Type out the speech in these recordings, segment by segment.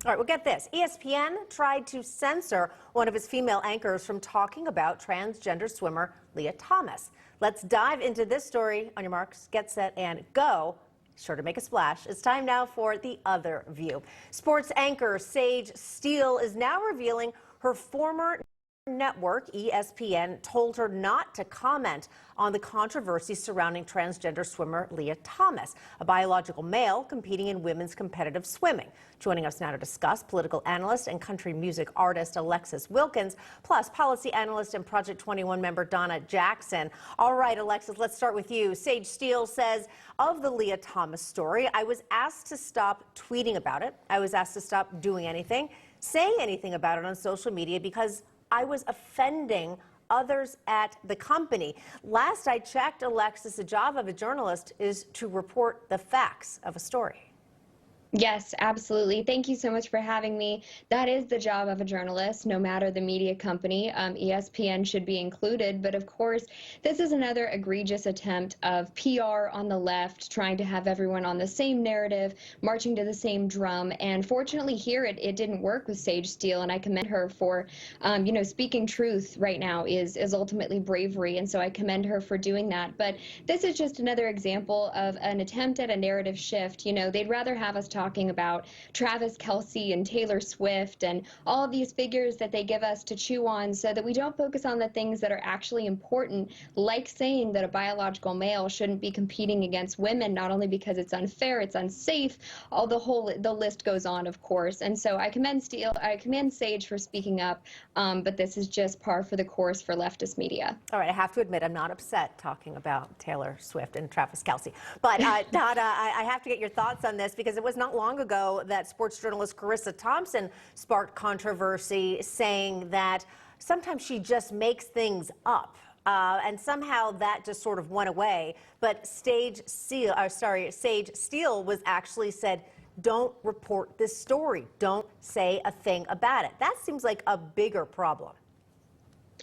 All right, well, get this. ESPN tried to censor one of its female anchors from talking about transgender swimmer Leah Thomas. Let's dive into this story. On your marks, get set, and go. Sure to make a splash. It's time now for The Other View. Sports anchor Sage Steele is now revealing her former network, ESPN, told her not to comment on the controversy surrounding transgender swimmer Leah Thomas, a biological male competing in women's competitive swimming. Joining us now to discuss, political analyst and country music artist Alexis Wilkins, plus policy analyst and Project 21 member Donna Jackson. All right, Alexis, let's start with you. Sage Steele says of the Leah Thomas story, I was asked to stop tweeting about it. I was asked to stop doing anything, saying anything about it on social media because I was offending others at the company. Last I checked, Alexis, the job of a journalist is to report the facts of a story. Yes, absolutely. Thank you so much for having me. That is the job of a journalist, no matter the media company. ESPN should be included. But of course, this is another egregious attempt of PR on the left, trying to have everyone on the same narrative, marching to the same drum. And fortunately here, it didn't work with Sage Steele. And I commend her for, speaking truth right now is ultimately bravery. And so I commend her for doing that. But this is just another example of an attempt at a narrative shift. They'd rather have us talking about Travis Kelce and Taylor Swift and all of these figures that they give us to chew on so that we don't focus on the things that are actually important, like saying that a biological male shouldn't be competing against women, not only because it's unfair, it's unsafe, the list goes on, of course. And so I commend Sage for speaking up, but this is just par for the course for leftist media. All right, I have to admit, I'm not upset talking about Taylor Swift and Travis Kelce. But Donna, I have to get your thoughts on this because it was not long ago that sports journalist Carissa Thompson sparked controversy, saying that sometimes she just makes things up. And somehow that just sort of went away. But Sage Steele was actually said, don't report this story. Don't say a thing about it. That seems like a bigger problem.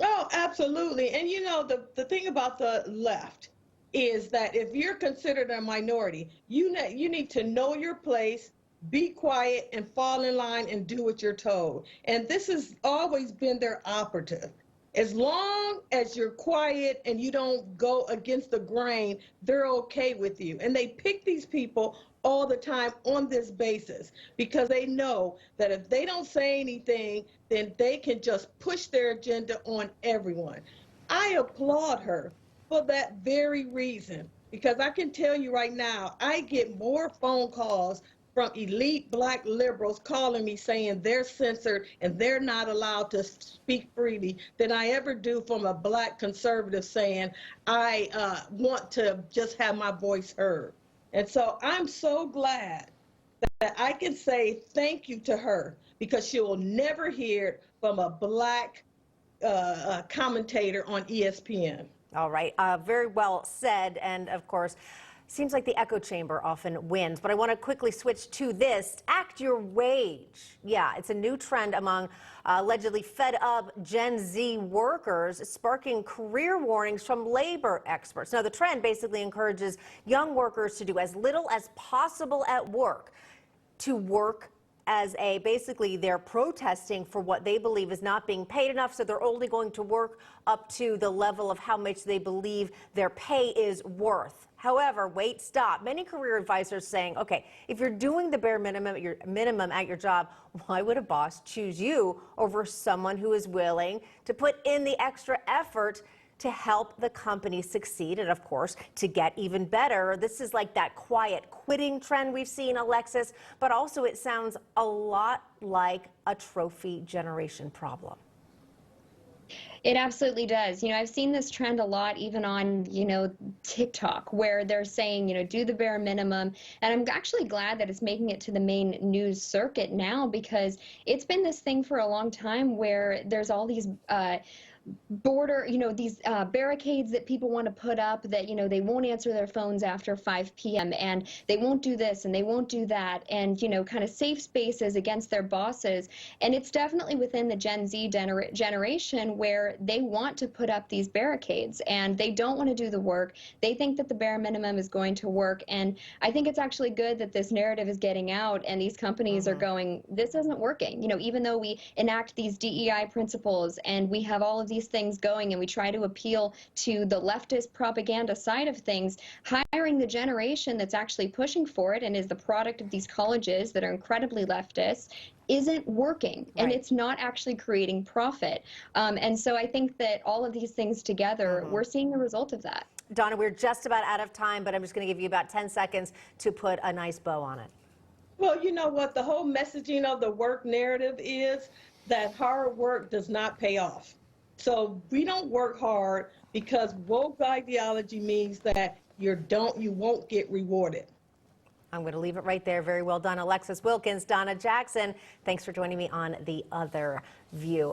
Oh, absolutely. And the thing about the left is that if you're considered a minority, you need to know your place, be quiet, and fall in line and do what you're told. And this has always been their operative. As long as you're quiet and you don't go against the grain, they're okay with you. And they pick these people all the time on this basis because they know that if they don't say anything, then they can just push their agenda on everyone. I applaud her for that very reason, because I can tell you right now, I get more phone calls from elite Black liberals calling me saying they're censored and they're not allowed to speak freely than I ever do from a Black conservative saying I want to just have my voice heard. And so I'm so glad that I can say thank you to her, because she will never hear it from a Black commentator on ESPN. All right, very well said. And of course, seems like the echo chamber often wins. But I want to quickly switch to this. Act your wage. Yeah, it's a new trend among allegedly fed up Gen Z workers, sparking career warnings from labor experts. Now, the trend basically encourages young workers to do as little as possible at work, to work as basically they're protesting for what they believe is not being paid enough, so they're only going to work up to the level of how much they believe their pay is worth. However, wait, stop. Many career advisors saying, okay, if you're doing the bare minimum at your job, why would a boss choose you over someone who is willing to put in the extra effort to help the company succeed and, of course, to get even better? This is like that quiet quitting trend we've seen, Alexis, but also it sounds a lot like a trophy generation problem. It absolutely does. I've seen this trend a lot, even on, TikTok, where they're saying, do the bare minimum. And I'm actually glad that it's making it to the main news circuit now, because it's been this thing for a long time where there's all these border, these barricades that people want to put up that, they won't answer their phones after 5 p.m. and they won't do this and they won't do that, and, kind of safe spaces against their bosses. And it's definitely within the Gen Z generation where they want to put up these barricades and they don't want to do the work. They think that the bare minimum is going to work. And I think it's actually good that this narrative is getting out and these companies are going, this isn't working. Even though we enact these DEI principles and we have all of these things going and we try to appeal to the leftist propaganda side of things, hiring the generation that's actually pushing for it and is the product of these colleges that are incredibly leftist isn't working, and it's not actually creating profit. And so I think that all of these things together, we're seeing the result of that. Donna, we're just about out of time, but I'm just going to give you about 10 seconds to put a nice bow on it. Well, you know what? The whole messaging of the work narrative is that hard work does not pay off. So we don't work hard because woke ideology means that you won't get rewarded. I'm going to leave it right there. Very well done, Alexis Wilkins. Donna Jackson, thanks for joining me on The Other View.